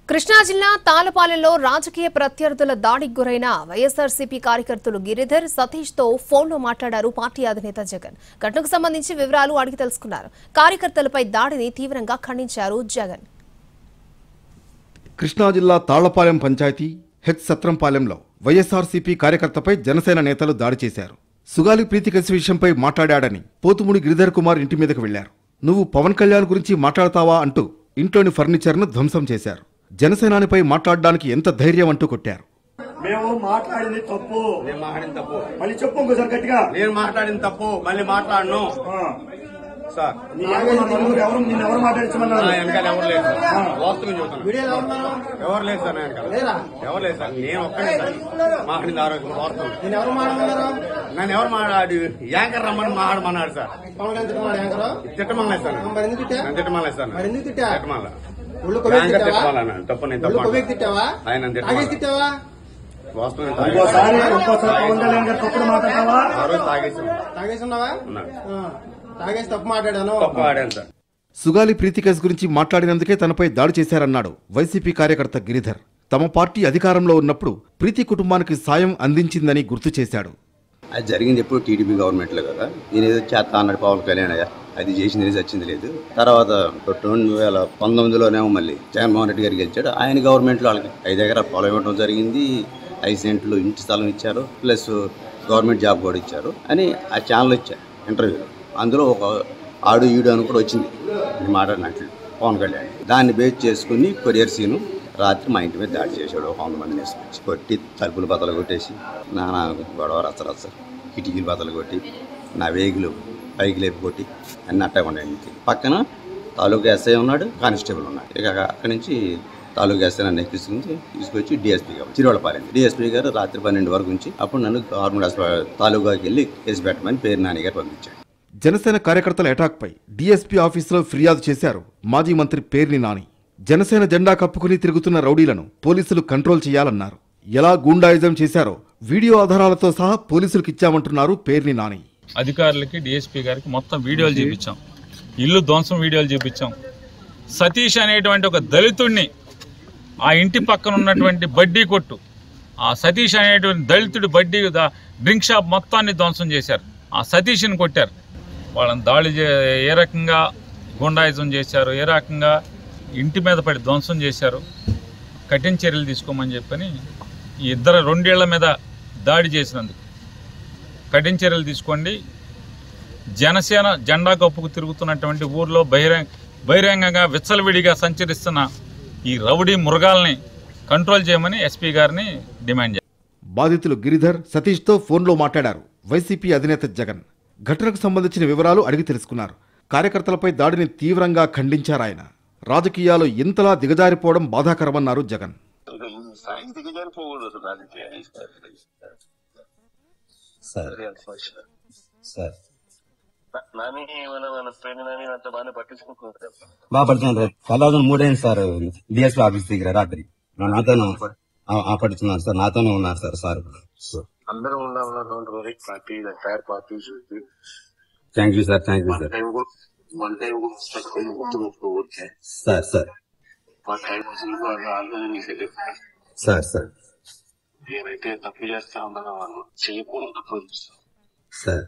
కృష్ణా జిల్లా తాళపాలెంలో రాజకీయ ప్రత్యర్థుల దాడికి గురైన వైఎస్ఆర్సీపీ కార్యకర్తలు గిరిధర్ సతీష్ తో ఫోన్లో మాట్లాడారు పార్టీ అధినేత జగన్. ఘటనకు సంబంధించి వివరాలు అడిగి తెలుసుకున్నారు. కార్యకర్తలపై దాడిని తీవ్రంగా ఖండించారు జగన్. కృష్ణా జిల్లా తాళ్లపాలెం పంచాయతీ హెచ్ సత్రంపాలెంలో వైఎస్ఆర్సీపీ కార్యకర్తపై జనసేన నేతలు దాడి చేశారు. సుగాలి ప్రీతికేసు విషయంపై మాట్లాడాడని పోతుముడి గిరిధర్ కుమార్ ఇంటి మీదకు వెళ్లారు. నువ్వు పవన్ కళ్యాణ్ గురించి మాట్లాడతావా అంటూ ఇంట్లోని ఫర్నిచర్ను ధ్వంసం చేశారు. జనసేనానిపై మాట్లాడడానికి ఎంత ధైర్యం అంటూ కొట్టారు. మేము మాట్లాడింది తప్పు. నేను మాట్లాడింది తప్పు. మళ్ళీ చెప్పు ఇంకోసారి గట్టిగా. నేను మాట్లాడింది తప్పు. మళ్ళీ మాట్లాడను సార్. ఎవరు మాట్లాడించమన్నారు? వెనకాల ఎవరు లేదు సార్. వాస్తవం చెబుతాను. ఎవరు లేదు సార్. ఎవరు లేదు సార్. నేను ఒక్కడే సార్ మాట్లాడింది. ఆరోగ్యం వాస్తవం. నన్ను ఎవరు మాట్లాడి యాంకర్ రమ్మని మాట్లాడమన్నాడు సార్. తిట్టమలేదు సార్. నన్ను తిట్టమలేదు సార్. తిట్టమల్లా తప్పు. నేను తప్పు ఆయన సుగాలి ప్రీతికేస్ గురించి మాట్లాడినందుకే తనపై దాడి చేశారన్నాడు వైసీపీ కార్యకర్త గిరిధర్. తమ పార్టీ అధికారంలో ఉన్నప్పుడు ప్రీతి కుటుంబానికి సాయం అందించిందని గుర్తు చేశాడు. అది జరిగింది ఎప్పుడు టీడీపీ గవర్నమెంట్లో కదా. నేను ఏదో చేస్తా అన్నాడు పవన్ కళ్యాణ్. అది చేసింది వచ్చింది లేదు. తర్వాత 2019లోనేమో మళ్ళీ జగన్మోహన్ రెడ్డి గారు గెలిచాడు. ఆయన గవర్నమెంట్లో వాళ్ళకి 5 ఎకరాల పొలం ఇవ్వడం జరిగింది. 5 సెంట్లు ఇంటి స్థలం ఇచ్చారు. ప్లస్ గవర్నమెంట్ జాబ్ కూడా ఇచ్చారు అని ఆ ఛానల్ ఇచ్చారు ఇంటర్వ్యూలో. అందులో ఒక ఆడు ఈడు అని కూడా వచ్చింది మాట్లాడినట్లు పవన్ కళ్యాణ్. దాన్ని బేస్ చేసుకుని కొరియర్ సీను రాత్రి మా ఇంటి మీద దాడి చేశాడు. 100 మందిని వేసుకొచ్చి కొట్టి తలుపులు బతలు కొట్టేసి నానా గొడవ రచ్చ కిటికీలు బతలు కొట్టి నా వేగులు పైకి లేపి కొట్టి అన్నీ అట్టగా ఉండే. పక్కన తాలూకా ఎస్ఐ ఉన్నాడు, కానిస్టేబుల్ ఉన్నాడు. ఇక అక్కడి నుంచి తాలూకా ఎస్ఐ నన్ను తీసుకొచ్చి డిఎస్పీ గారు చిరువలపాలెం డిఎస్పీ గారు రాత్రి 12 వరకు ఉంచి అప్పుడు నన్ను గవర్నమెంట్ హాస్పిటల్ తాలూకాకి వెళ్ళి కేసు పెట్టమని పేరు నాని గారు పంపించాడు. జనసేన కార్యకర్తల అటాక్పై డీఎస్పీ ఆఫీసులో ఫిర్యాదు చేశారు మాజీ మంత్రి పేర్ని నాని. జనసేన జెండా కప్పుకుని తిరుగుతున్న రౌడీలను పోలీసులు కంట్రోల్ చేయాలన్నారు. ఎలా గూండాయిజం చేశారో వీడియో ఆధారాలతో సహా పోలీసులకు ఇచ్చామంటున్నారు పేర్ని నాని. అధికారులకి డిఎస్పీ గారికి మొత్తం వీడియోలు చూపించాం. ఇల్లు ధ్వంసం వీడియోలు చూపించాం. సతీష్ అనేటువంటి ఒక దళితుడిని ఆ ఇంటి పక్కన ఉన్నటువంటి బడ్డీ కొట్టు, ఆ సతీష్ అనేటువంటి దళితుడి బడ్డీ డ్రింక్ షాప్ మొత్తాన్ని ధ్వంసం చేశారు. ఆ సతీష్ని కొట్టారు. వాళ్ళని దాడి ఏ రకంగా గుండాయిజం చేశారు, ఏ రకంగా ఇంటి మీద పడి ధ్వంసం చేశారు, కఠిన చర్యలు తీసుకోమని చెప్పని ఈ 2 ఏళ్ల మీద దాడి చేసినందుకు కఠిన చర్యలు తీసుకోండి. జనసేన జెండా కప్పుకు తిరుగుతున్నటువంటి ఊర్లో బహిరంగంగా విచ్చలవిడిగా సంచరిస్తున్న ఈ రౌడీ మృగాల్ని కంట్రోల్ చేయమని ఎస్పీ గారిని డిమాండ్ చేశారు. బాధితులు గిరిధర్ సతీష్తో ఫోన్లో మాట్లాడారు వైసీపీ అధినేత జగన్. ఘటనకు సంబంధించిన వివరాలు అడిగి తెలుసుకున్నారు. కార్యకర్తలపై దాడిని తీవ్రంగా ఖండించారాయన. రాజకీయాలు ఇంతలా దిగజారిపోవడం బాధాకరమన్నారు జగన్. బాగా పడుతున్నారు. 2003 సార్ డిఎస్పీ ఆఫీస్ దగ్గర రాత్రి నాతోనే పడుతున్నారు సార్. నాతోనే ఉన్నారు సార్. అందరూ thank you sir. Thank you sir. ఏదైతే తప్పు చేస్తా ఉన్నారో వాళ్ళు చేయకూడదు సార్.